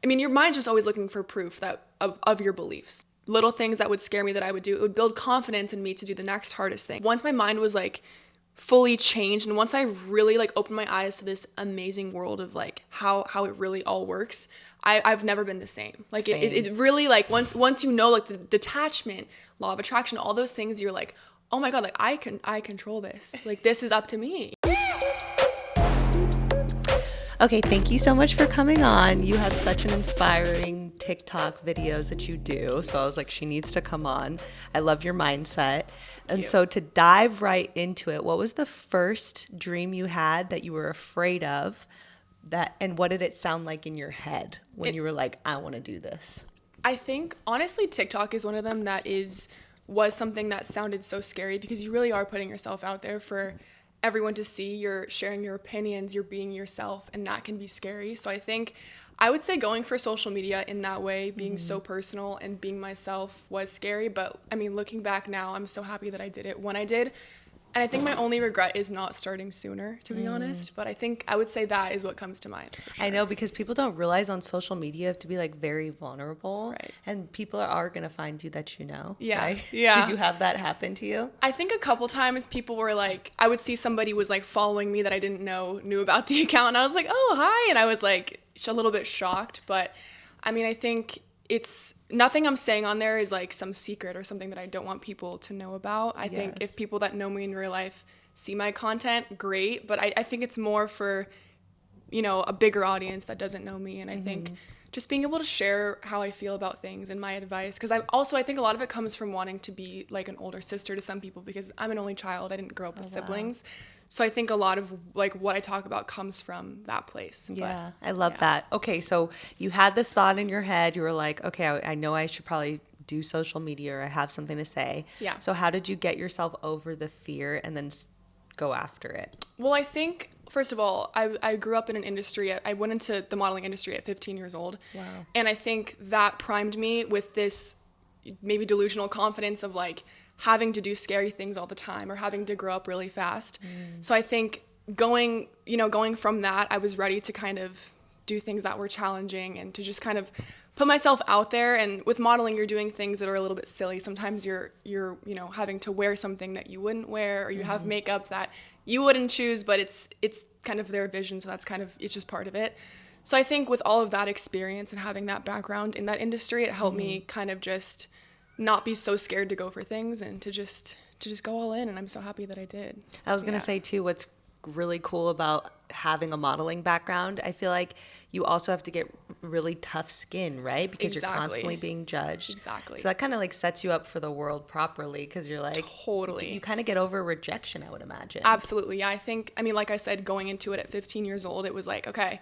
I mean, your mind's just always looking for proof that of your beliefs. Little things that would scare me that I would do, it would build confidence in me to do the next hardest thing. Once my mind was like fully changed, and once I really like opened my eyes to this amazing world of like how it really all works, I've never been the same. Like it really, like once you know like the detachment, law of attraction, all those things, you're like, oh my God, like I control this. Like this is up to me. Okay, thank you so much for coming on. You have such an inspiring TikTok videos that you do. So I was like, she needs to come on. I love your mindset. And so to dive right into it, what was the first dream you had that you were afraid of? And what did it sound like in your head when you were like, I want to do this? I think honestly TikTok is one of them that was something that sounded so scary, because you really are putting yourself out there for everyone to see. You're sharing your opinions, you're being yourself, and that can be scary. So I think I would say going for social media in that way, being so personal and being myself, was scary. But I mean, looking back now, I'm so happy that I did it when I did. And I think my only regret is not starting sooner, to be honest. But I think I would say that is what comes to mind. For sure. I know, because people don't realize on social media you have to be like very vulnerable. Right. And people are going to find you that you know. Yeah. Right? Yeah. Did you have that happen to you? I think a couple times people were like, I would see somebody was like following me that I didn't knew about the account. And I was like, oh, hi. And I was like a little bit shocked. But I mean, I think it's nothing I'm saying on there is like some secret or something that I don't want people to know about. I think if people that know me in real life see my content, great. But I think it's more for, a bigger audience that doesn't know me. And I think just being able to share how I feel about things and my advice. Because I think a lot of it comes from wanting to be like an older sister to some people, because I'm an only child. I didn't grow up with siblings. So I think a lot of like what I talk about comes from that place. Yeah, I love that. Okay, so you had this thought in your head. You were like, okay, I know I should probably do social media, or I have something to say. Yeah. So how did you get yourself over the fear and then go after it? Well, I think, first of all, I grew up in an industry. I went into the modeling industry at 15 years old. Wow. And I think that primed me with this maybe delusional confidence of like having to do scary things all the time, or having to grow up really fast. So I think going from that, I was ready to kind of do things that were challenging and to just kind of put myself out there. And with modeling, you're doing things that are a little bit silly. Sometimes you're having to wear something that you wouldn't wear, or you have makeup that you wouldn't choose, but it's kind of their vision. So it's just part of it. So I think with all of that experience and having that background in that industry, it helped me kind of just not be so scared to go for things and to just go all in. And I'm so happy that I did. I was going to say too, what's really cool about having a modeling background, I feel like you also have to get really tough skin, right? Because you're constantly being judged. Exactly. So that kind of like sets you up for the world properly, because you're like, totally. You kind of get over rejection, I would imagine. Absolutely. Yeah. Like I said, going into it at 15 years old, it was like, okay,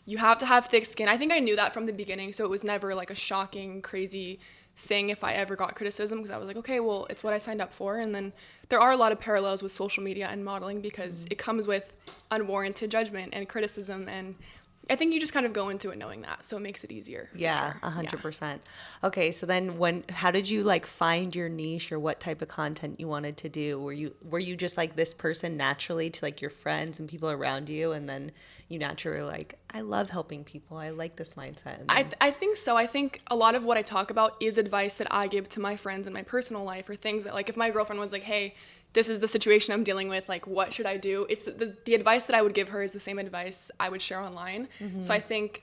you have to have thick skin. I think I knew that from the beginning. So it was never like a shocking, crazy thing if I ever got criticism, because I was like, okay, well, it's what I signed up for. And then there are a lot of parallels with social media and modeling, because it comes with unwarranted judgment and criticism, and I think you just kind of go into it knowing that, so it makes it easier. Yeah, 100%. Okay, so then how did you like find your niche, or what type of content you wanted to do? Were you just like this person naturally to like your friends and people around you, and then you naturally like, I love helping people, I like this mindset? I think so. I think a lot of what I talk about is advice that I give to my friends in my personal life, or things that like if my girlfriend was like, hey, this is the situation I'm dealing with, like what should I do? It's the advice that I would give her is the same advice I would share online. So I think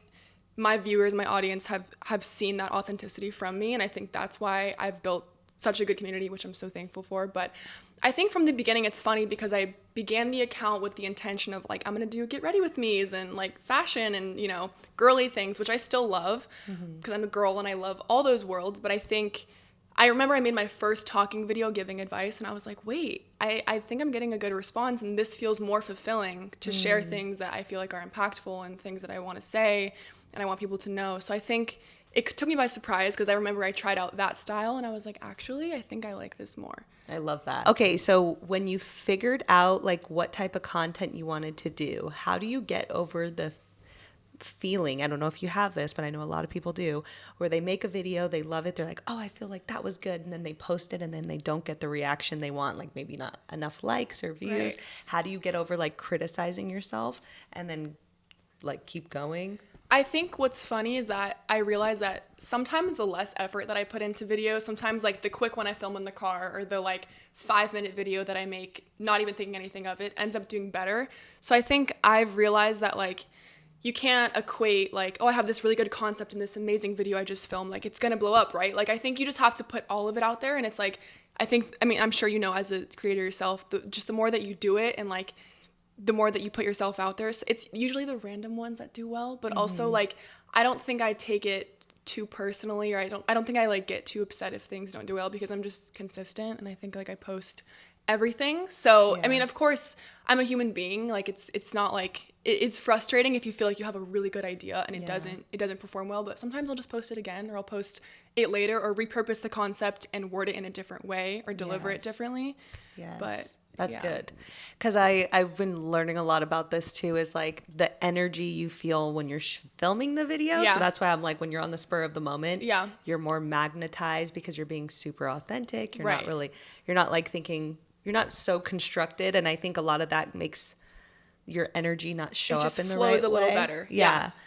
my viewers, my audience have seen that authenticity from me, and I think that's why I've built such a good community, which I'm so thankful for. But I think from the beginning, it's funny because I began the account with the intention of like, I'm going to do get ready with me's and like fashion and, girly things, which I still love because I'm a girl and I love all those worlds. But I remember I made my first talking video giving advice, and I was like, wait, I think I'm getting a good response, and this feels more fulfilling to share things that I feel like are impactful and things that I want to say and I want people to know. So I think it took me by surprise, because I remember I tried out that style and I was like, actually, I think I like this more. I love that. Okay, so when you figured out like what type of content you wanted to do, how do you get over the feeling, I don't know if you have this, but I know a lot of people do, where they make a video, they love it, they're like, oh, I feel like that was good, and then they post it and then they don't get the reaction they want, like maybe not enough likes or views. Right. How do you get over like criticizing yourself and then like keep going? I think what's funny is that I realize that sometimes the less effort that I put into videos, sometimes like the quick one I film in the car or the like 5-minute video that I make, not even thinking anything of it, ends up doing better. So I think I've realized that like you can't equate like, oh, I have this really good concept in this amazing video I just filmed, like it's gonna blow up, right? Like I think you just have to put all of it out there, and it's like, I'm sure you know as a creator yourself, just the more that you do it and like the more that you put yourself out there, it's usually the random ones that do well, but also like I don't think I take it too personally, or I don't think I like get too upset if things don't do well, because I'm just consistent and I think like I post everything. So I mean, of course I'm a human being, like it's not like it's frustrating if you feel like you have a really good idea and it doesn't perform well, but sometimes I'll just post it again, or I'll post it later, or repurpose the concept and word it in a different way or deliver it differently. But that's good. Because I've been learning a lot about this too, is like the energy you feel when you're filming the video. So that's why I'm like, when you're on the spur of the moment, you're more magnetized because you're being super authentic. You're not like thinking, you're not so constructed. And I think a lot of that makes your energy not show up in the right way. It just flows a little better.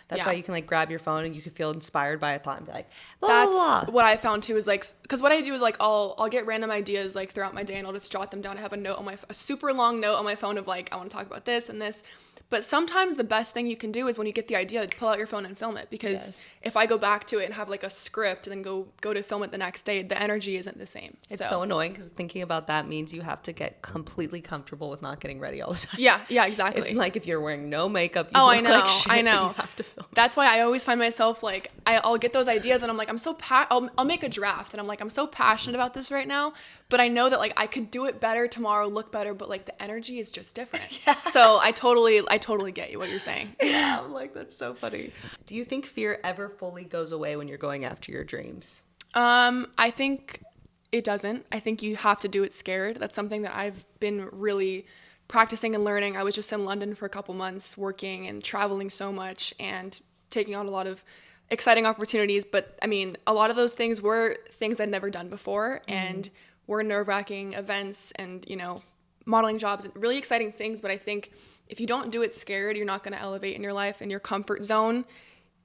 That's why you can like grab your phone and you can feel inspired by a thought and be like, blah, that's blah, blah. What I found too, is like, because what I do is like I'll get random ideas like throughout my day, and I'll just jot them down. I have a super long note on my phone of like, I want to talk about this and this. But sometimes the best thing you can do is when you get the idea, pull out your phone and film it, because if I go back to it and have like a script and then go to film it the next day, the energy isn't the same. It's so annoying, because thinking about that means you have to get completely comfortable with not getting ready all the time. Yeah, exactly. If you're wearing no makeup, you look like shit, I know. You have to film. That's why I always find myself like, I'll get those ideas and I'm like, I'll make a draft and I'm like, I'm so passionate about this right now, but I know that like I could do it better tomorrow, look better, but like the energy is just different. So I totally get you, what you're saying. Yeah, I'm like, that's so funny. Do you think fear ever fully goes away when you're going after your dreams? I think it doesn't. I think you have to do it scared. That's something that I've been really practicing and learning. I was just in London for a couple months working and traveling so much and taking on a lot of exciting opportunities. But I mean, a lot of those things were things I'd never done before and were nerve-wracking events and, you know, modeling jobs and really exciting things. But I think if you don't do it scared, you're not going to elevate in your life, and your comfort zone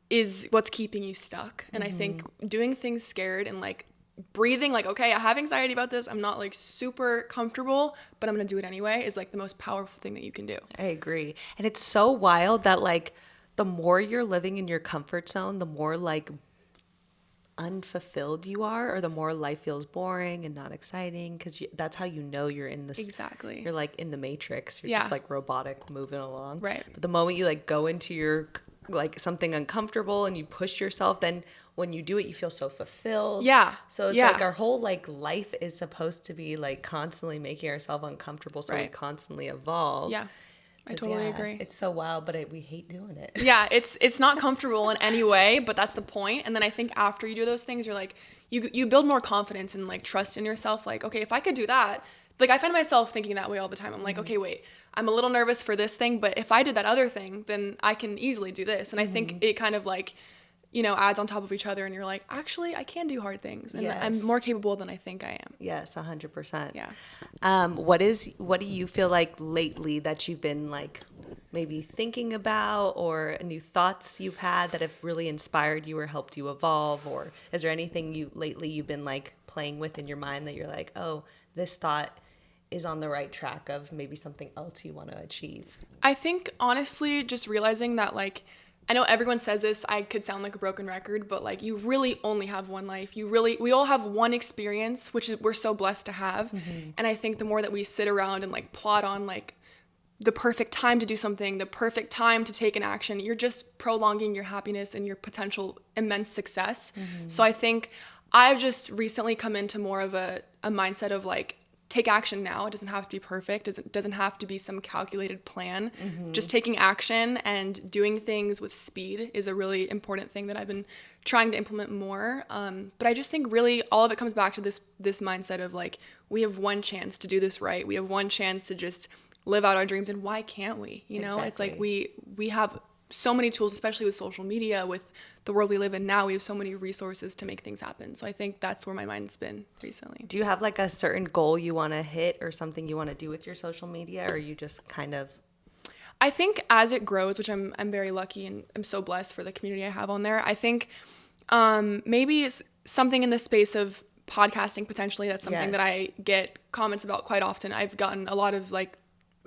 is what's keeping you stuck. And I think doing things scared and like breathing, like, okay, I have anxiety about this, I'm not like super comfortable, but I'm gonna do it anyway, is like the most powerful thing that you can do. I agree. And it's so wild that like the more you're living in your comfort zone, the more like unfulfilled you are, or the more life feels boring and not exciting, because that's how you know you're in this. Exactly. You're like in the matrix. You're just like robotic moving along. Right. But the moment you like go into your like something uncomfortable and you push yourself, then when you do it, you feel so fulfilled. Yeah. So it's like our whole like life is supposed to be like constantly making ourselves uncomfortable, so we constantly evolve. Yeah. I totally agree. It's so wild, but we hate doing it. Yeah, it's not comfortable in any way, but that's the point. And then I think after you do those things, you're like, you build more confidence and like trust in yourself. Like, okay, if I could do that, like I find myself thinking that way all the time. I'm like, okay, wait, I'm a little nervous for this thing, but if I did that other thing, then I can easily do this. And I think it kind of like, you know, adds on top of each other, and you're like, actually, I can do hard things, and I'm more capable than I think I am. Yes, 100%. Yeah. What do you feel like lately that you've been like maybe thinking about, or new thoughts you've had that have really inspired you or helped you evolve? Or is there anything you've been like playing with in your mind that you're like, oh, this thought is on the right track of maybe something else you want to achieve? I think honestly, just realizing that like, I know everyone says this, I could sound like a broken record, but like you really only have one life. We all have one experience, which we're so blessed to have. And I think the more that we sit around and like plot on like the perfect time to do something, the perfect time to take an action, you're just prolonging your happiness and your potential immense success. So I think I've just recently come into more of a mindset of like, take action now. It doesn't have to be perfect. It doesn't have to be some calculated plan. Just taking action and doing things with speed is a really important thing that I've been trying to implement more. But I just think really all of it comes back to this mindset of like, we have one chance to do this right. We have one chance to just live out our dreams, and why can't we? You know, It's like we have so many tools, especially with social media, with the world we live in now. We have so many resources to make things happen. So I think that's where my mind's been recently. Do you have like a certain goal you want to hit, or something you want to do with your social media, or are you just kind of I think as it grows, which I'm very lucky and I'm so blessed for the community I have on there. I think maybe it's something in the space of podcasting potentially. That's something that I get comments about quite often. I've gotten a lot of like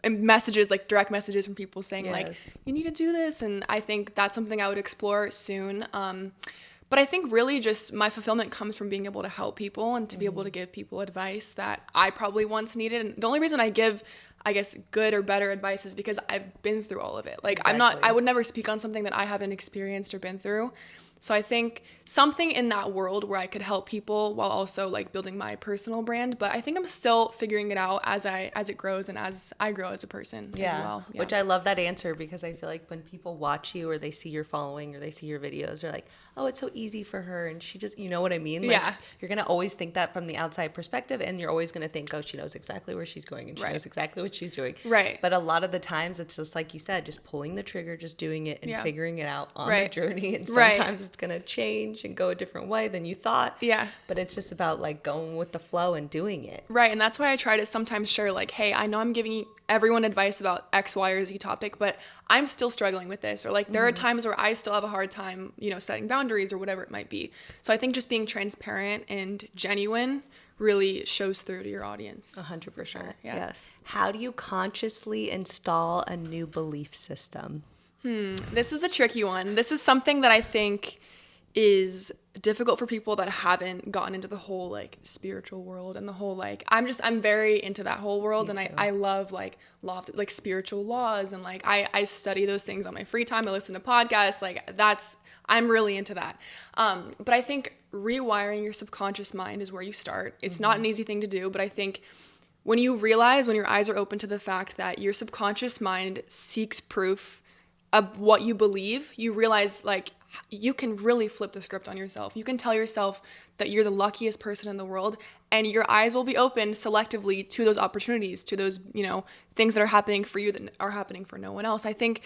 messages, like direct messages from people saying like, you need to do this. And I think that's something I would explore soon. But I think really just my fulfillment comes from being able to help people and to be able to give people advice that I probably once needed. And the only reason I give, I guess, good or better advice is because I've been through all of it. Like I would never speak on something that I haven't experienced or been through. So I think something in that world where I could help people while also like building my personal brand. But I think I'm still figuring it out as it grows and as I grow as a person as well. Which I love that answer, because I feel like when people watch you or they see your following or they see your videos, they're like, oh, it's so easy for her. And she just, you know what I mean? Like, you're going to always think that from the outside perspective, and you're always going to think, oh, she knows exactly where she's going and she knows exactly what she's doing. Right. But a lot of the times it's just like you said, just pulling the trigger, just doing it and figuring it out on the journey. And sometimes it's going to change and go a different way than you thought. Yeah. But it's just about like going with the flow and doing it. Right. And that's why I try to sometimes share like, hey, I know I'm giving everyone advice about X, Y, or Z topic, but I'm still struggling with this. Or like there are times where I still have a hard time, you know, setting boundaries or whatever it might be. So I think just being transparent and genuine really shows through to your audience. 100%. For sure. Yes. How do you consciously install a new belief system? This is a tricky one. This is something that I think is difficult for people that haven't gotten into the whole like spiritual world and the whole like I'm very into that whole world. And I love like law of, like spiritual laws, and like I study those things on my free time. I listen to podcasts, like I'm really into that. But I think rewiring your subconscious mind is where you start. It's not an easy thing to do, but I think when you realize, when your eyes are open to the fact that your subconscious mind seeks proof of what you believe, you realize like you can really flip the script on yourself. You can tell yourself that you're the luckiest person in the world, and your eyes will be opened selectively to those opportunities, to those, you know, things that are happening for you that are happening for no one else. I think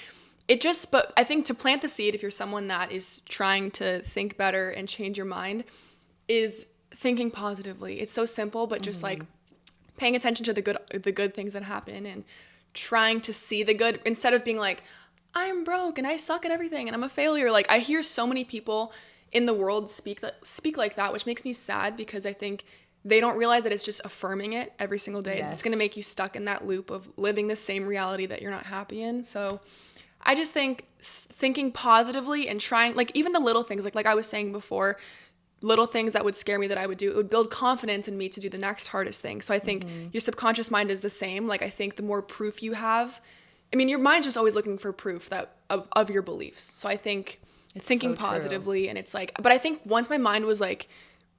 but I think to plant the seed, if you're someone that is trying to think better and change your mind, is thinking positively. It's so simple, but just like paying attention to the good things that happen and trying to see the good instead of being like, I'm broke and I suck at everything and I'm a failure. Like I hear so many people in the world speak like that, which makes me sad, because I think they don't realize that it's just affirming it every single day. It's going to make you stuck in that loop of living the same reality that you're not happy in. So I just think thinking positively and trying, like even the little things, like I was saying before, little things that would scare me that I would do, it would build confidence in me to do the next hardest thing. So I think your subconscious mind is the same. Like I think the more proof you have, I mean, your mind's just always looking for proof that of your beliefs. So I think it's thinking so positively, and it's like, but I think once my mind was like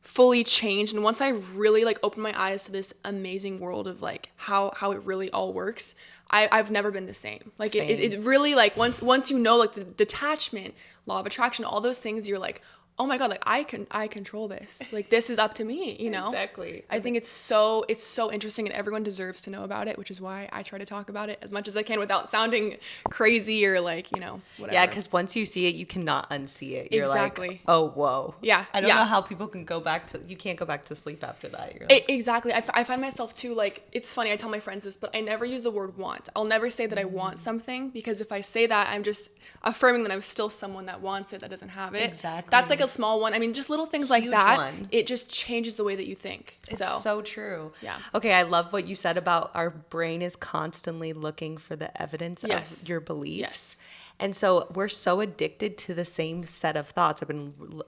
fully changed, and once I really like opened my eyes to this amazing world of like how it really all works, I've never been the same. Like it really like once you know like the detachment, law of attraction, all those things, you're like, oh my God, like I control this. Like this is up to me, you know? Exactly. I think it's so interesting, and everyone deserves to know about it, which is why I try to talk about it as much as I can without sounding crazy or like, you know, whatever. Yeah, because once you see it, you cannot unsee it. You're exactly. Like, oh, whoa. Yeah. I don't know how people can you can't go back to sleep after that. You're like, exactly. I find myself too, like, it's funny, I tell my friends this, but I never use the word want. I'll never say that I want something, because if I say that, I'm just affirming that I'm still someone that wants it, that doesn't have it. Exactly. That's like a small one. I mean, just little things like that. It just changes the way that you think. It's so true. Yeah. Okay, I love what you said about our brain is constantly looking for the evidence of your beliefs. Yes. And so we're so addicted to the same set of thoughts.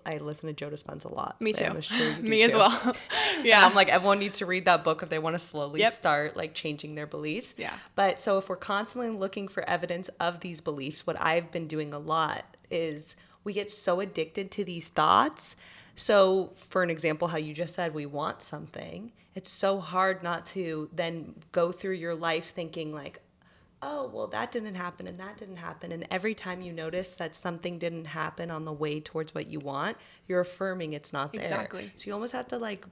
I listen to Joe Dispenza a lot. Me too. I'm sure you do Me as too. well. Yeah. And I'm like, everyone needs to read that book if they want to slowly start like changing their beliefs. Yeah. But so if we're constantly looking for evidence of these beliefs, what I've been doing a lot is we get so addicted to these thoughts. So for an example, how you just said we want something, it's so hard not to then go through your life thinking like, oh, well, that didn't happen and that didn't happen. And every time you notice that something didn't happen on the way towards what you want, you're affirming it's not there. Exactly. So you almost have to like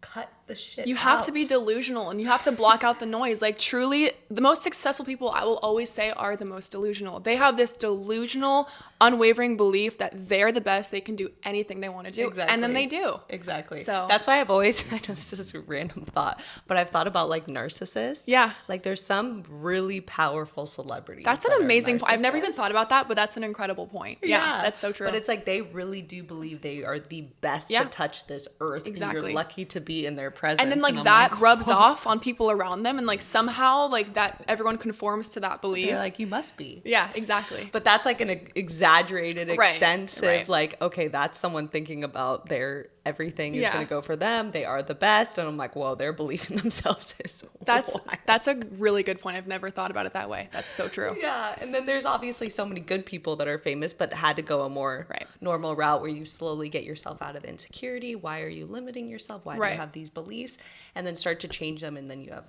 cut the shit You have out. to be delusional, and you have to block out the noise. Like, truly, the most successful people, I will always say, are the most delusional. They have this delusional, unwavering belief that they're the best, they can do anything they want to do, Exactly. and then they do. Exactly. So that's why I've always, I know this is a random thought, but I've thought about like narcissists. Yeah. Like there's some really powerful celebrities. That's an amazing point. I've never even thought about that, but that's an incredible point. Yeah, that's so true. But it's like they really do believe they are the best to touch this earth. Exactly. And you're lucky to be in their presence. And then like that rubs off on people around them, and like somehow like that everyone conforms to that belief. They're like, you must be. Yeah, exactly. But that's like an exaggerated, extensive, like, okay, that's someone thinking about their everything is going to go for them. They are the best. And I'm like, whoa, their belief in themselves is That's a really good point. I've never thought about it that way. That's so true. Yeah. And then there's obviously so many good people that are famous, but had to go a more normal route where you slowly get yourself out of insecurity. Why are you limiting yourself? Why do you have these beliefs? And then start to change them. And then you have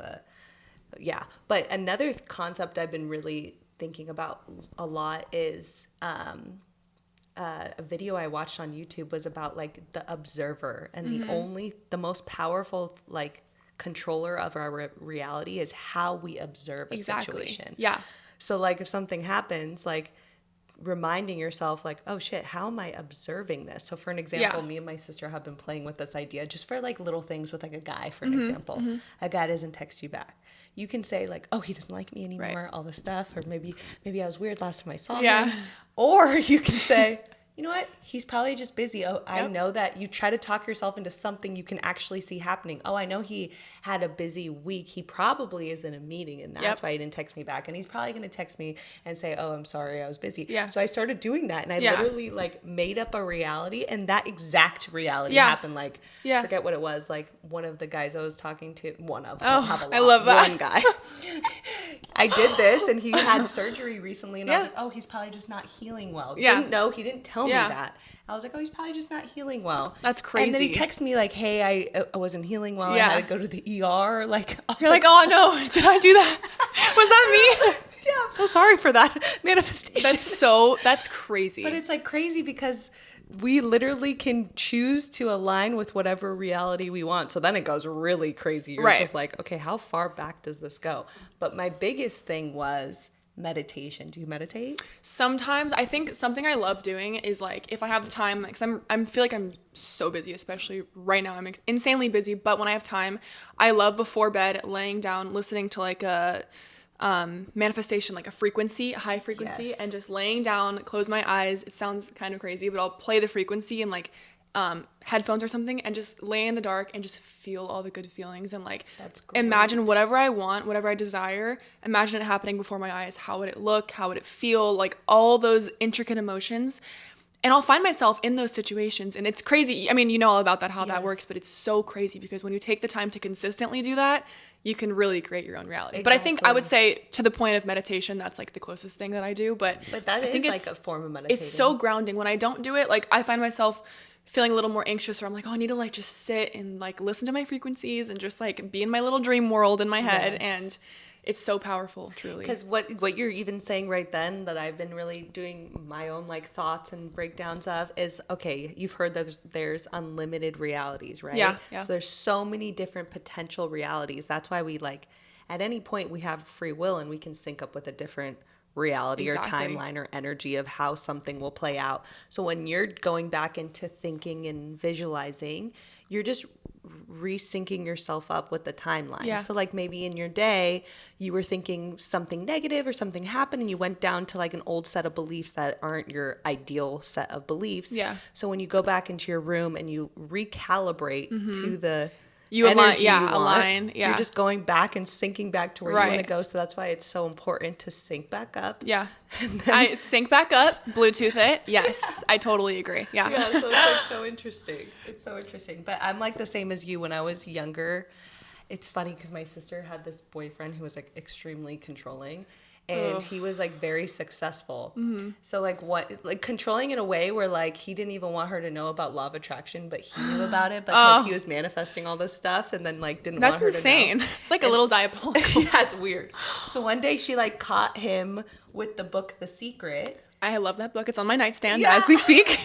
But another concept I've been really thinking about a lot is a video I watched on YouTube was about like the observer, and the most powerful like controller of our reality is how we observe a situation. Yeah. So like if something happens, like reminding yourself like, oh shit, how am I observing this? So for an example, me and my sister have been playing with this idea just for like little things with like a guy, for an example. A guy doesn't text you back. You can say like, oh, he doesn't like me anymore, all this stuff, or maybe I was weird last time I saw him. Or you can say, you know what? He's probably just busy. Oh, I know that. You try to talk yourself into something you can actually see happening. Oh, I know he had a busy week. He probably is in a meeting, and that's why he didn't text me back. And he's probably going to text me and say, oh, I'm sorry, I was busy. Yeah. So I started doing that, and I literally like made up a reality, and that exact reality happened. Like, forget what it was. Like one of the guys I was talking to, I love that. One guy. I did this, and he had surgery recently, and I was like, oh, he's probably just not healing well. Didn't know. He didn't tell me that. I was like, oh, he's probably just not healing well. That's crazy. And then he texted me like, hey, I wasn't healing well. I had to go to the ER. Like, you're like, oh no, did I do that? Was that me? Yeah, I'm so sorry for that manifestation. That's crazy. But it's like crazy because we literally can choose to align with whatever reality we want. So then it goes really crazy. You're just like, okay, how far back does this go? But my biggest thing was meditation. Do you meditate? Sometimes. I think something I love doing is like if I have the time, because I feel like I'm so busy, especially right now. I'm insanely busy, but when I have time, I love before bed laying down, listening to like a manifestation, like a high frequency, and just laying down, close my eyes. It sounds kind of crazy, but I'll play the frequency and like headphones or something, and just lay in the dark and just feel all the good feelings, and like imagine whatever I want, whatever I desire, imagine it happening before my eyes. How would it look? How would it feel? Like all those intricate emotions. And I'll find myself in those situations, and it's crazy. I mean, you know all about that, how that works, but it's so crazy because when you take the time to consistently do that, you can really create your own reality. Exactly. But I think I would say to the point of meditation, that's like the closest thing that I do. But that is like a form of meditation. It's so grounding. When I don't do it, like I find myself feeling a little more anxious, or I'm like, oh, I need to like just sit and like listen to my frequencies and just like be in my little dream world in my head. And it's so powerful, truly. Because what you're even saying right then that I've been really doing my own like thoughts and breakdowns of is, okay, you've heard that there's unlimited realities, right? Yeah. So there's so many different potential realities. That's why we like, at any point we have free will and we can sync up with a different reality or timeline or energy of how something will play out. So when you're going back into thinking and visualizing, you're just resyncing yourself up with the timeline. Yeah. So like maybe in your day you were thinking something negative or something happened and you went down to like an old set of beliefs that aren't your ideal set of beliefs. Yeah. So when you go back into your room and you recalibrate to the align. You're just going back and syncing back to where you want to go. So that's why it's so important to sync back up. Yeah. I sync back up, Bluetooth it. Yes, I totally agree. Yeah. Yeah, so it's like so interesting. It's so interesting. But I'm like the same as you. When I was younger, it's funny because my sister had this boyfriend who was like extremely controlling. And he was like very successful. Mm-hmm. So like controlling in a way where like he didn't even want her to know about law of attraction, but he knew about it because he was manifesting all this stuff and then like didn't want her to know. That's insane. It's like a little diabolical. Yeah, it's weird. So one day she like caught him with the book The Secret. I love that book. It's on my nightstand as we speak.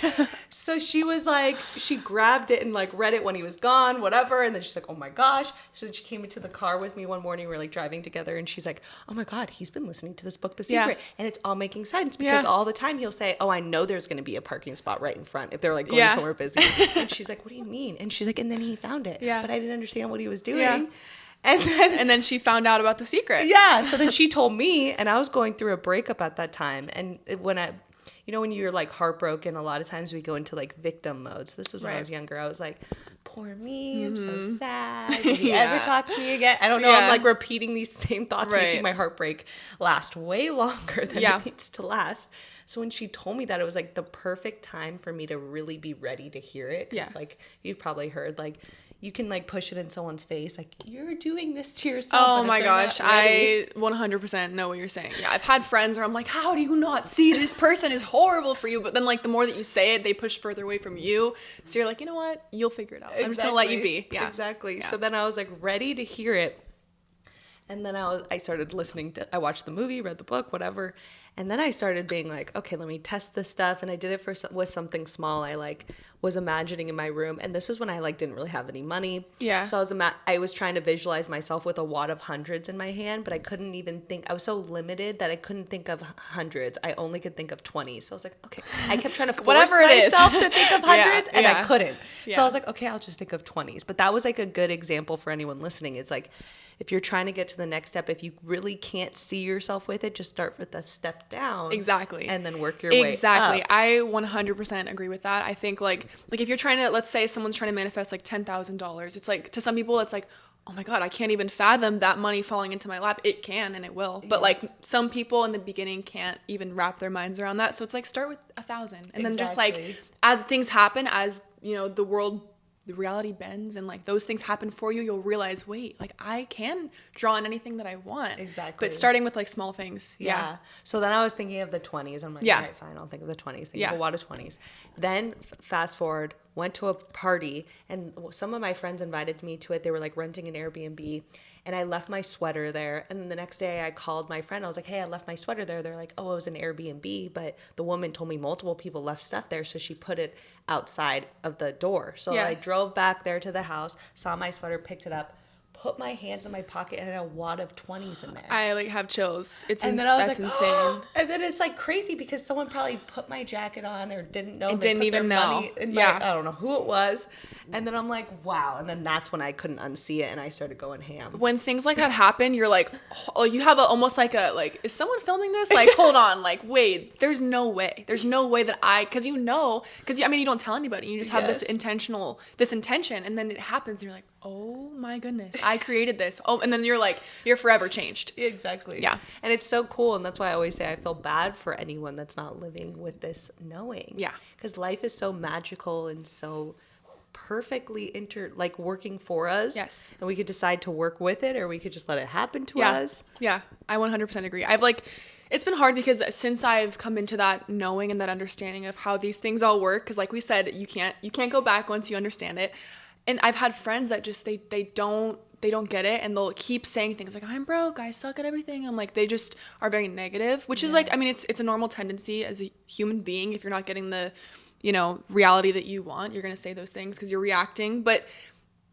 So she was like, she grabbed it and like read it when he was gone, whatever. And then she's like, oh my gosh. So then she came into the car with me one morning. We were like driving together and she's like, oh my God, he's been listening to this book, The Secret. And it's all making sense because all the time he'll say, oh, I know there's going to be a parking spot right in front if they're like going somewhere busy. And she's like, what do you mean? And she's like, and then he found it. But I didn't understand what he was doing. Yeah. And then she found out about The Secret. Yeah. So then she told me, and I was going through a breakup at that time. And when when you're like heartbroken, a lot of times we go into like victim modes. This was when I was younger. I was like, poor me, I'm so sad. Will he ever talk to me again? I don't know. I'm like repeating these same thoughts, making my heartbreak last way longer than it needs to last. So when she told me that, it was like the perfect time for me to really be ready to hear it. Because like you've probably heard, like you can like push it in someone's face, like you're doing this to yourself. Oh my gosh, I 100% know what you're saying. Yeah, I've had friends where I'm like, how do you not see this person is horrible for you? But then like the more that you say it, they push further away from you. So you're like, you know what? You'll figure it out. I'm just gonna let you be. Yeah, exactly. Yeah. So then I was like ready to hear it. And then I started listening to, I watched the movie, read the book, whatever. And then I started being like, okay, let me test this stuff. And I did it with something small I like was imagining in my room. And this was when I like didn't really have any money. Yeah. So I was trying to visualize myself with a wad of hundreds in my hand, but I couldn't even think. I was so limited that I couldn't think of hundreds. I only could think of 20s. So I was like, okay. I kept trying to force myself to think of hundreds and I couldn't. So I was like, okay, I'll just think of 20s. But that was like a good example for anyone listening. It's like, if you're trying to get to the next step, if you really can't see yourself with it, just start with a step down. Exactly. And then work your way up. Exactly. I 100% agree with that. I think like if you're trying to, let's say someone's trying to manifest like $10,000, it's like, to some people, it's like, oh my God, I can't even fathom that money falling into my lap. It can and it will. But like some people in the beginning can't even wrap their minds around that. So it's like start with 1,000 and then just like as things happen, as you know, the reality bends and like those things happen for you, you'll realize, wait, like I can draw on anything that I want. Exactly. But starting with like small things. Yeah. So then I was thinking of the 20s. I'm like, all right, fine, I'll think of the 20s. Think of a lot of 20s. Then fast forward, went to a party and some of my friends invited me to it. They were like renting an Airbnb and I left my sweater there. And then the next day I called my friend. I was like, hey, I left my sweater there. They're like, oh, it was an Airbnb. But the woman told me multiple people left stuff there. So she put it outside of the door. So I drove back there to the house, saw my sweater, picked it up, put my hands in my pocket and had a wad of 20s in there. I like have chills. That's insane. Oh. And then it's like crazy because someone probably put my jacket on or didn't know. Didn't even know. I don't know who it was. And then I'm like, wow. And then that's when I couldn't unsee it and I started going ham. When things like that happen, you're like, oh, you have almost like is someone filming this? Like, hold on. Like, wait, there's no way. There's no way that because you don't tell anybody. You just have this intention and then it happens and you're like, oh my goodness, I created this. Oh, and then you're forever changed. Exactly. Yeah. And it's so cool. And that's why I always say I feel bad for anyone that's not living with this knowing. Yeah. Because life is so magical and so perfectly working for us. Yes. And we could decide to work with it or we could just let it happen to us. Yeah. I 100% agree. It's been hard because since I've come into that knowing and that understanding of how these things all work, because like we said, you can't go back once you understand it. And I've had friends that just, they don't get it and they'll keep saying things like, I'm broke, I suck at everything. I'm like, they just are very negative, which is like, I mean, it's a normal tendency as a human being. If you're not getting the, reality that you want, you're going to say those things because you're reacting. But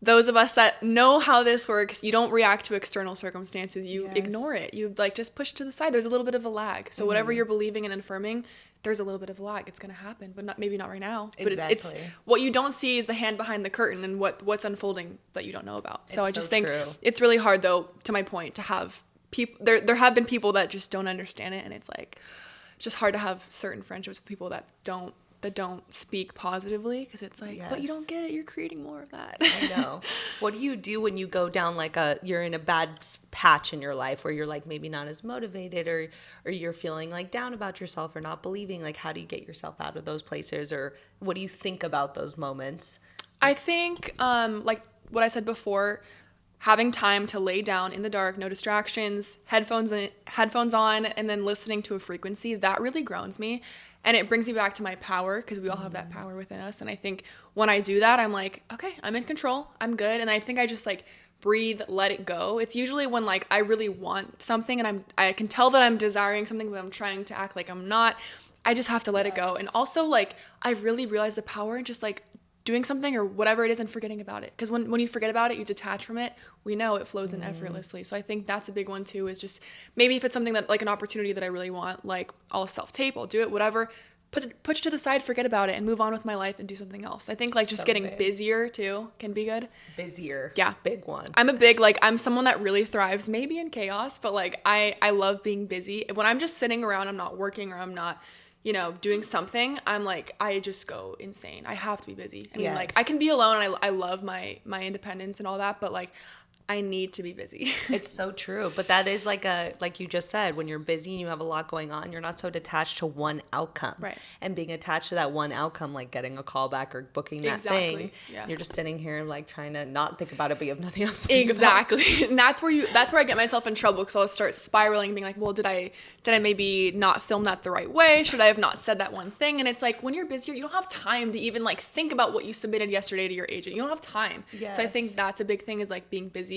those of us that know how this works, you don't react to external circumstances. You ignore it. You just push it to the side. There's a little bit of a lag. So whatever you're believing and affirming, there's a little bit of a lag. It's going to happen, but maybe not right now. But it's what you don't see is the hand behind the curtain and what's unfolding that you don't know about. So I just think it's really hard, though, to my point, to have people. There have been people that just don't understand it, and it's just hard to have certain friendships with people that don't speak positively because it's like, but you don't get it. You're creating more of that. I know. What do you do when you go down you're in a bad patch in your life where you're like maybe not as motivated or you're feeling like down about yourself or not believing? Like, how do you get yourself out of those places or what do you think about those moments? I think like what I said before, having time to lay down in the dark, no distractions, headphones on, and then listening to a frequency, that really grounds me. And it brings me back to my power because we all have that power within us. And I think when I do that, I'm like, okay, I'm in control. I'm good. And I think I just breathe, let it go. It's usually when I really want something and I can tell that I'm desiring something, but I'm trying to act like I'm not. I just have to let it go. And also, like, I've really realized the power in just, like, doing something or whatever it is and forgetting about it. Because when you forget about it, you detach from it. We know it flows in effortlessly. So I think that's a big one too, is just maybe if it's something that, like, an opportunity that I really want, like, I'll self-tape, I'll do it, whatever. Put it to the side, forget about it, and move on with my life and do something else. I think, like, just getting busier too can be good. Busier. Yeah. Big one. I'm someone that really thrives maybe in chaos, but, like, I love being busy. When I'm just sitting around, I'm not working or I'm not, doing something, I'm like, I just go insane. I have to be busy. I mean, like, I can be alone and I love my independence and all that, but, like, I need to be busy. It's so true. But that is like you just said, when you're busy and you have a lot going on, you're not so detached to one outcome. Right. And being attached to that one outcome, like getting a call back or booking that thing, you're just sitting here like trying to not think about it, but you have nothing else to think about. And that's where I get myself in trouble, because I'll start spiraling and being like, well, did I maybe not film that the right way? Should I have not said that one thing? And it's like, when you're busier, you don't have time to even, like, think about what you submitted yesterday to your agent. You don't have time. Yes. So I think that's a big thing, is, like, being busy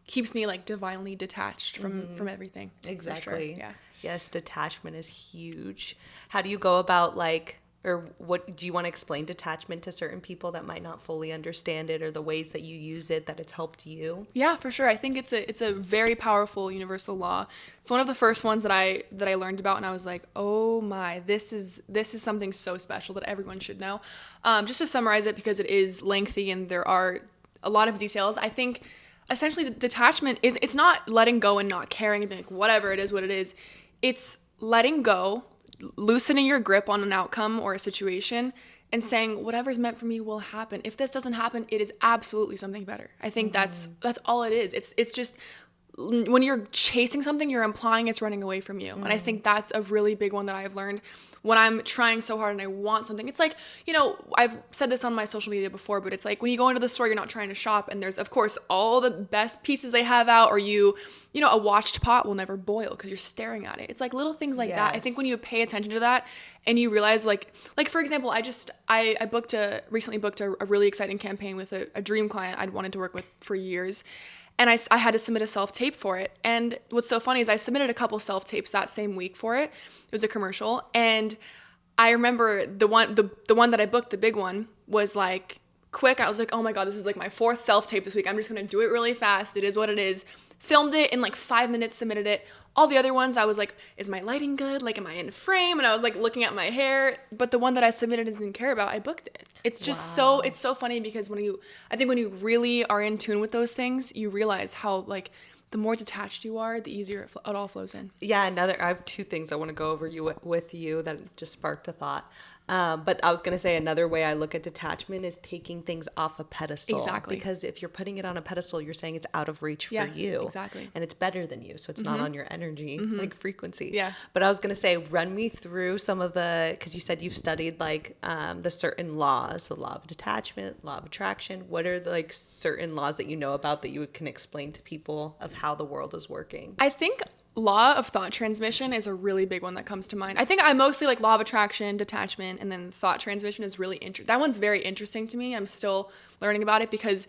keeps me, like, divinely detached from everything. Exactly. Sure. Yeah. Yes, detachment is huge. How do you go about, like, or what do you want to explain detachment to certain people that might not fully understand it, or the ways that you use it that it's helped you? Yeah, for sure. I think it's a very powerful universal law. It's one of the first ones that I learned about, and I was like, oh my, this is something so special that everyone should know. Just to summarize it, because it is lengthy and there are a lot of details. I think essentially detachment it's not letting go and not caring and being like, whatever it is, what it is. It's letting go, loosening your grip on an outcome or a situation, and saying, whatever's meant for me will happen. If this doesn't happen, it is absolutely something better. I think that's all it is. It's just, when you're chasing something, you're implying it's running away from you. And I think that's a really big one that I've learned when I'm trying so hard and I want something. It's like, I've said this on my social media before, but it's like, when you go into the store, you're not trying to shop, and there's, of course, all the best pieces they have out, or a watched pot will never boil because you're staring at it. It's like little things like that. I think when you pay attention to that and you realize, like for example, I recently booked a really exciting campaign with a dream client I'd wanted to work with for years. And I had to submit a self-tape for it. And what's so funny is I submitted a couple self-tapes that same week for it. It was a commercial. And I remember the one that I booked, the big one, was, like, quick. I was like, oh my God, this is, like, my 4th self-tape this week. I'm just going to do it really fast. It is what it is. Filmed it in, like, 5 minutes, submitted it. All the other ones, I was like, is my lighting good? Like, am I in frame? And I was, like, looking at my hair. But the one that I submitted and didn't care about, I booked it. It's just it's so funny, because when you really are in tune with those things, you realize how, like, the more detached you are, the easier it all flows in. Yeah, I have 2 things I want to go over with you that just sparked a thought. But I was going to say, another way I look at detachment is taking things off a pedestal. Exactly. Because if you're putting it on a pedestal, you're saying it's out of reach for you. Exactly. And it's better than you. So it's not on your energy, like, frequency. Yeah. But I was going to say, run me through some of because you said you've studied, like, the certain laws, the law of detachment, law of attraction. What are the, like, certain laws that you know about that you can explain to people of how the world is working? I think law of thought transmission is a really big one that comes to mind. I think I mostly like law of attraction, detachment, and then thought transmission is really interesting. That one's very interesting to me. I'm still learning about it, because,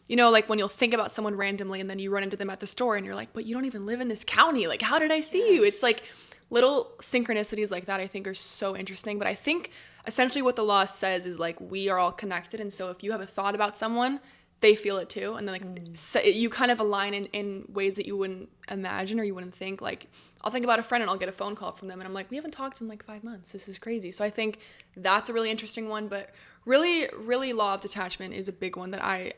like, when you'll think about someone randomly and then you run into them at the store and you're like, but you don't even live in this county. Like, how did I see you? It's like little synchronicities like that, I think, are so interesting. But I think essentially what the law says is, like, we are all connected. And so if you have a thought about someone, they feel it too. And then, like, so you kind of align in ways that you wouldn't imagine or you wouldn't think. Like, I'll think about a friend and I'll get a phone call from them and I'm like, we haven't talked in, like, 5 months. This is crazy. So I think that's a really interesting one. But really, really, law of detachment is a big one that I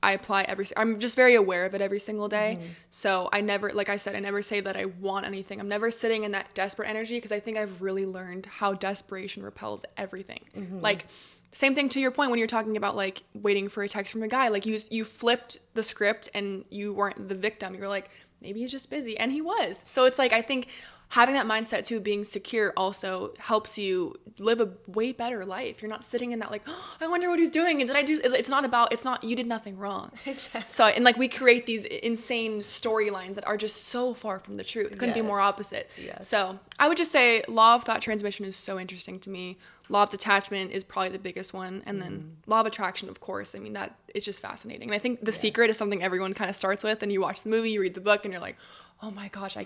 apply I'm just very aware of it every single day. So I never, like I said, I never say that I want anything. I'm never sitting in that desperate energy, because I think I've really learned how desperation repels everything. Like, same thing to your point when you're talking about, like, waiting for a text from a guy. Like, you flipped the script and you weren't the victim. You were like, maybe he's just busy. And he was. So it's like, I think having that mindset too, being secure, also helps you live a way better life. You're not sitting in that, like, oh, I wonder what he's doing. And you did nothing wrong. Exactly. So, and, like, we create these insane storylines that are just so far from the truth. It couldn't be more opposite. Yes. So I would just say law of thought transmission is so interesting to me. Law of detachment is probably the biggest one. And then law of attraction, of course. I mean, that it's just fascinating. And I think The Secret is something everyone kind of starts with. And you watch the movie, you read the book, and you're like, oh my gosh, I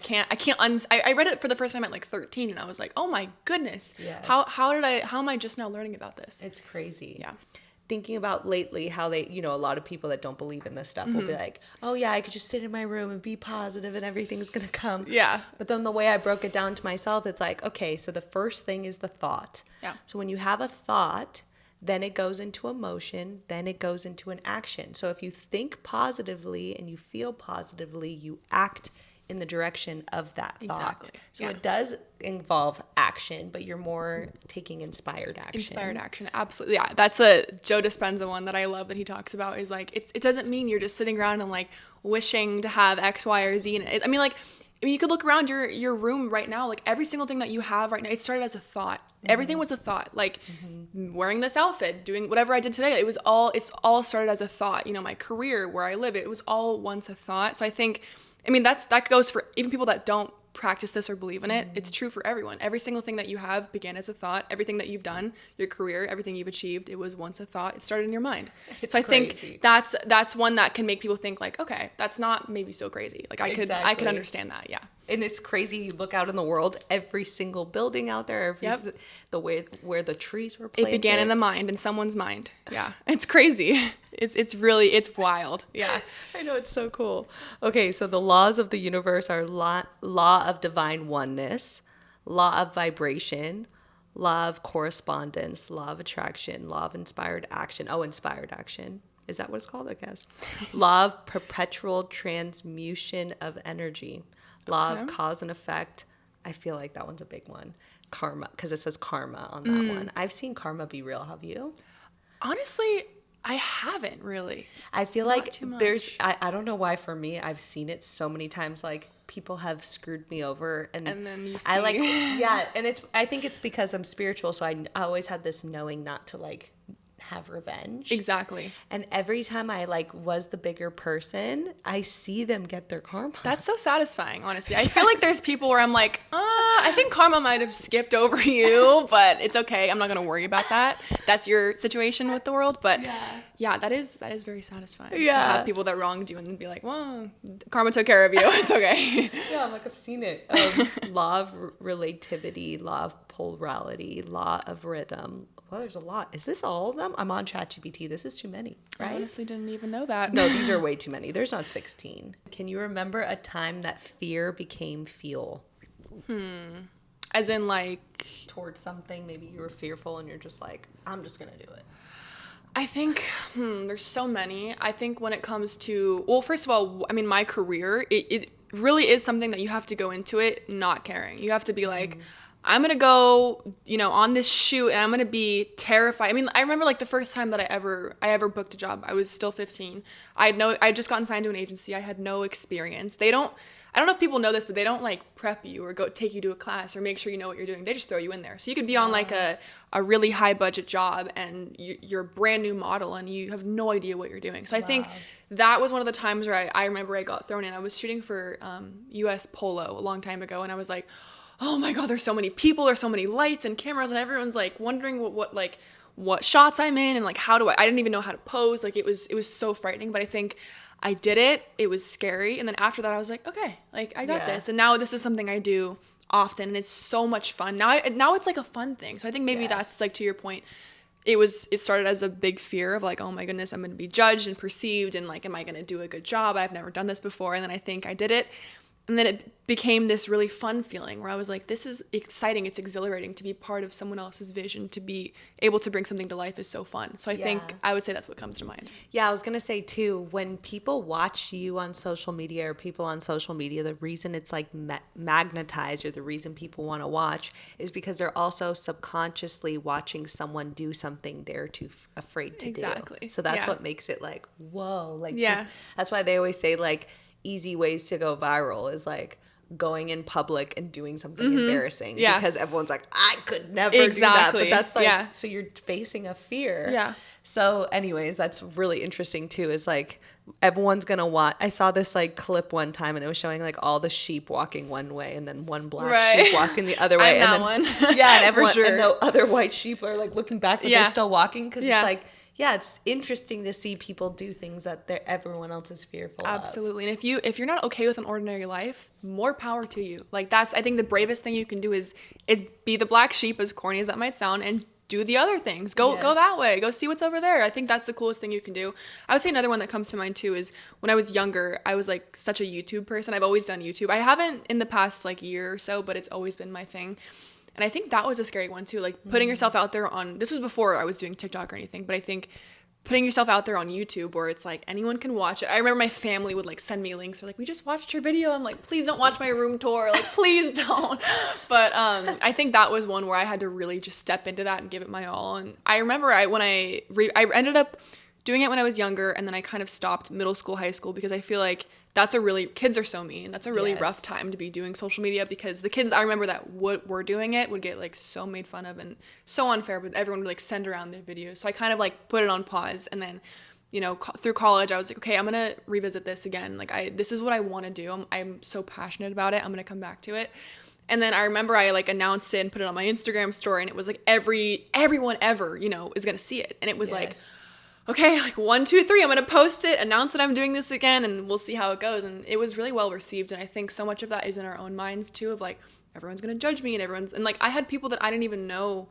read it for the first time at like 13 and I was like, oh my goodness. Yes. How am I just now learning about this? It's crazy. Yeah. Thinking about lately how they, a lot of people that don't believe in this stuff will be like, oh yeah, I could just sit in my room and be positive and everything's going to come. Yeah. But then the way I broke it down to myself, it's like, okay, so the first thing is the thought. Yeah. So when you have a thought, then it goes into emotion, then it goes into an action. So if you think positively and you feel positively, you act in the direction of that thought. Exactly. So it does involve action, but you're more taking inspired action. Inspired action, absolutely. Yeah, that's Joe Dispenza one that I love that he talks about is like, it doesn't mean you're just sitting around and like wishing to have X, Y, or Z. And you could look around your room right now, like every single thing that you have right now, it started as a thought. Everything was a thought, like wearing this outfit, doing whatever I did today. It's all started as a thought. My career, where I live, it was all once a thought. So I think, that goes for even people that don't practice this or believe in it. It's true for everyone. Every single thing that you have began as a thought. Everything that you've done, your career, everything you've achieved, it was once a thought. It started in your mind. So I think that's one that can make people think like, okay, that's not maybe so crazy. Like I could understand that. Yeah. And it's crazy. You look out in the world, every single building out there, the way where the trees were planted. It began in the mind, in someone's mind. Yeah. It's crazy. It's wild. Yeah. I know, it's so cool. Okay, so the laws of the universe are law of divine oneness, law of vibration, law of correspondence, law of attraction, law of inspired action. Oh, inspired action. Is that what it's called? I guess. Law of perpetual transmutation of energy. Law of cause and effect. I feel like that one's a big one. Karma, because it says karma on that one. I've seen karma be real. Have you? Honestly, I haven't really. I feel like there's, I don't know why for me, I've seen it so many times, like people have screwed me over and then you see. I like, yeah. And I think it's because I'm spiritual. So I always had this knowing not to like have revenge. Exactly. And every time I like was the bigger person, I see them get their karma. That's so satisfying, honestly. I feel like there's people where I'm like, I think karma might have skipped over you, but it's okay. I'm not going to worry about that. That's your situation with the world. But yeah, that is very satisfying to have people that wronged you and then be like, well, karma took care of you. It's okay. Yeah, I'm like, I've seen it. Law of relativity, law of polarity, law of rhythm. Well, there's a lot. Is this all of them? I'm on ChatGPT. This is too many, right? I honestly didn't even know that. No, these are way too many. There's not 16. Can you remember a time that fear became fuel? As in like... Towards something. Maybe you were fearful and you're just like, I'm just going to do it. I think there's so many. I think when it comes to... Well, first of all, my career, it really is something that you have to go into it not caring. You have to be like... I'm going to go, on this shoot and I'm going to be terrified. I remember like the first time that I ever booked a job, I was still 15. I had just gotten signed to an agency. I had no experience. I don't know if people know this, but they don't like prep you or go take you to a class or make sure you know what you're doing. They just throw you in there. So you could be on like a really high budget job and you're a brand new model and you have no idea what you're doing. So I think that was one of the times where I remember I got thrown in. I was shooting for US Polo a long time ago and I was like, oh my God, there's so many people, there's so many lights and cameras and everyone's like wondering what shots I'm in and like I didn't even know how to pose. Like it was so frightening, but I think I did it. It was scary. And then after that I was like, okay, like I got this. And now this is something I do often and it's so much fun. Now it's like a fun thing. So I think maybe that's like to your point. It started as a big fear of like, oh my goodness, I'm going to be judged and perceived and like, am I going to do a good job? I've never done this before. And then I think I did it. And then it became this really fun feeling where I was like, this is exciting. It's exhilarating to be part of someone else's vision, to be able to bring something to life is so fun. So I think I would say that's what comes to mind. Yeah, I was going to say too, when people watch you on social media or people on social media, the reason it's like magnetized or the reason people want to watch is because they're also subconsciously watching someone do something they're too afraid to do. Exactly. So that's what makes it like, whoa. Like, that's why they always say like, easy ways to go viral is like going in public and doing something embarrassing because everyone's like, I could never do that. But that's like, so you're facing a fear. Yeah. So anyways, that's really interesting too, is like everyone's going to watch. I saw this like clip one time and it was showing like all the sheep walking one way and then one black sheep walking the other way. I'm and that then, one. Yeah. And everyone, and the other white sheep are like looking back, but they're still walking. Cause it's like, yeah, it's interesting to see people do things that everyone else is fearful of. Absolutely. And if you're not okay with an ordinary life, more power to you. Like that's, I think the bravest thing you can do is be the black sheep, as corny as that might sound, and do the other things. Go that way. Go see what's over there. I think that's the coolest thing you can do. I would say another one that comes to mind too is when I was younger, I was like such a YouTube person. I've always done YouTube. I haven't in the past like year or so, but it's always been my thing. And I think that was a scary one too, like putting yourself out there on, this was before I was doing TikTok or anything, but I think putting yourself out there on YouTube where it's like anyone can watch it. I remember my family would like send me links. They're like, we just watched your video. I'm like, please don't watch my room tour. Like, please don't. But I think that was one where I had to really just step into that and give it my all. And I remember I ended up doing it when I was younger, and then I kind of stopped middle school, high school, because I feel like kids are so mean. That's a really rough time to be doing social media, because the kids, I remember that were doing it would get like so made fun of and so unfair, but everyone would like send around their videos. So I kind of like put it on pause, and then, you know, through college, I was like, okay, I'm going to revisit this again. Like this is what I want to do. I'm so passionate about it. I'm going to come back to it. And then I remember I like announced it and put it on my Instagram story, and it was like everyone ever, you know, is going to see it. And it was like, okay, like 1, 2, 3, I'm going to post it, announce that I'm doing this again, and we'll see how it goes. And it was really well received. And I think so much of that is in our own minds too, of like, everyone's going to judge me, and like, I had people that I didn't even know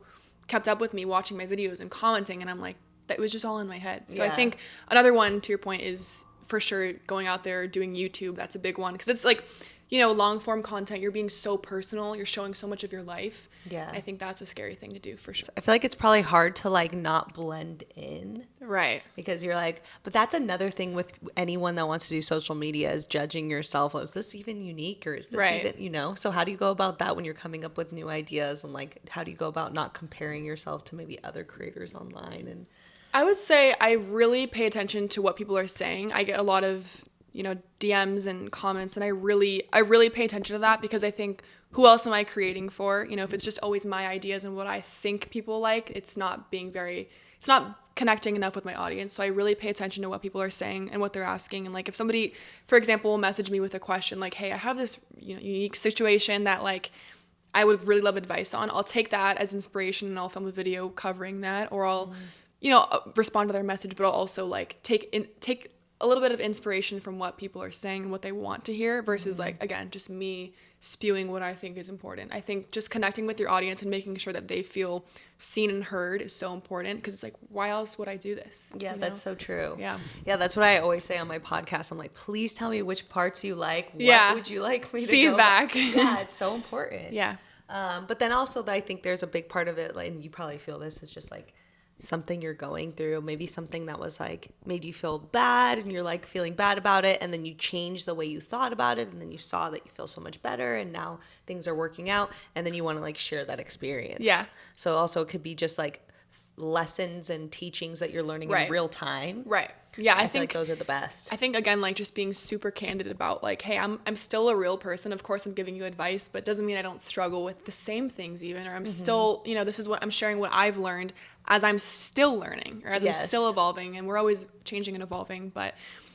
kept up with me watching my videos and commenting. And I'm like, that was just all in my head. So I think another one, to your point, is for sure going out there, doing YouTube. That's a big one. Cause it's like, you know, long form content, you're being so personal, you're showing so much of your life. Yeah. I think that's a scary thing to do for sure. I feel like it's probably hard to like not blend in. Right. Because you're like, but that's another thing with anyone that wants to do social media, is judging yourself. Is this even unique, or is this even, you know? So how do you go about that when you're coming up with new ideas, and like, how do you go about not comparing yourself to maybe other creators online? And I would say I really pay attention to what people are saying. I get a lot of, you know, DMs and comments, and I really pay attention to that, because I think, who else am I creating for? You know, if it's just always my ideas and what I think people like, it's not connecting enough with my audience. So I really pay attention to what people are saying and what they're asking. And like, if somebody, for example, will message me with a question like, hey, I have this, you know, unique situation that like I would really love advice on, I'll take that as inspiration and I'll film a video covering that, or I'll, you know, respond to their message, but I'll also like take a little bit of inspiration from what people are saying and what they want to hear, versus like, again, just me spewing what I think is important. I think just connecting with your audience and making sure that they feel seen and heard is so important, because it's like, why else would I do this? Yeah, that's so true. Yeah. Yeah, that's what I always say on my podcast. I'm like, please tell me which parts you like. What would you like me to feedback. Yeah, it's so important. Yeah. But then also I think there's a big part of it, like, and you probably feel this, is just like something you're going through, maybe something that was like made you feel bad, and you're like feeling bad about it, and then you change the way you thought about it, and then you saw that you feel so much better, and now things are working out, and then you want to like share that experience. Yeah. So also it could be just like lessons and teachings that you're learning in real time. Right. Yeah, I think like those are the best. I think, again, like just being super candid about like, hey, I'm still a real person. Of course I'm giving you advice, but it doesn't mean I don't struggle with the same things even, or I'm still, you know, this is what I'm sharing, what I've learned as I'm still learning, or as I'm still evolving, and we're always changing and evolving. But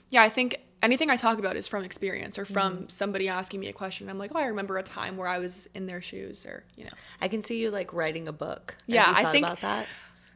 yeah, I think anything I talk about is from experience, or from somebody asking me a question. I'm like, oh, I remember a time where I was in their shoes, or, you know. I can see you like writing a book. Yeah, Have you thought I think about that?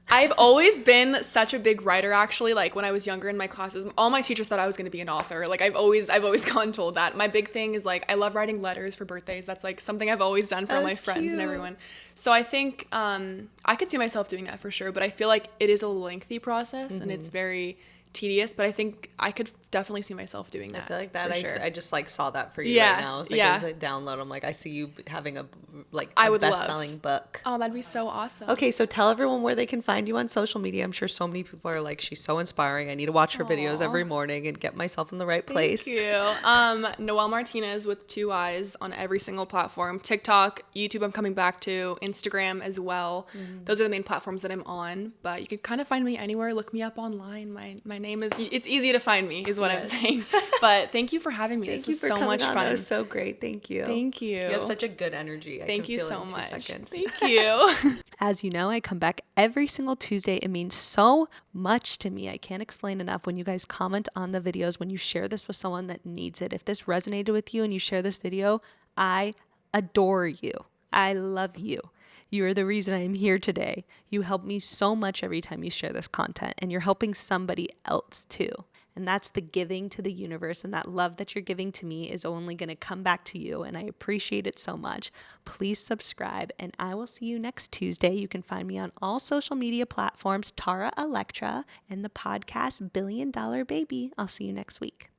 I've always been such a big writer, actually. Like when I was younger in my classes, all my teachers thought I was going to be an author. Like I've always gotten told that. My big thing is like, I love writing letters for birthdays. That's like something I've always done for all my friends and everyone. So I think I could see myself doing that for sure, but I feel like it is a lengthy process and it's very tedious, but I think I could definitely see myself doing that. I feel like that. I just like saw that for you right now. It's like as I download, I'm like, I see you having a best-selling book. Oh, that'd be so awesome. Okay, so tell everyone where they can find you on social media. I'm sure so many people are like, she's so inspiring. I need to watch her videos every morning and get myself in the right place. Thank you. Noelle Martinez with 2 I's on every single platform. TikTok, YouTube I'm coming back to, Instagram as well. Those are the main platforms that I'm on, but you can kind of find me anywhere. Look me up online. My name is, it's easy to find me is what I'm saying. But thank you for having me. This was so much fun. That was so great. Thank you. Thank you. You have such a good energy. Thank you so much. Thank you. As you know, I come back every single Tuesday. It means so much to me. I can't explain enough when you guys comment on the videos, when you share this with someone that needs it. If this resonated with you and you share this video, I adore you. I love you. You are the reason I'm here today. You help me so much every time you share this content, and you're helping somebody else too. And that's the giving to the universe, and that love that you're giving to me is only going to come back to you, and I appreciate it so much. Please subscribe, and I will see you next Tuesday. You can find me on all social media platforms, Tara Electra, and the podcast Billion Dollar Baby. I'll see you next week.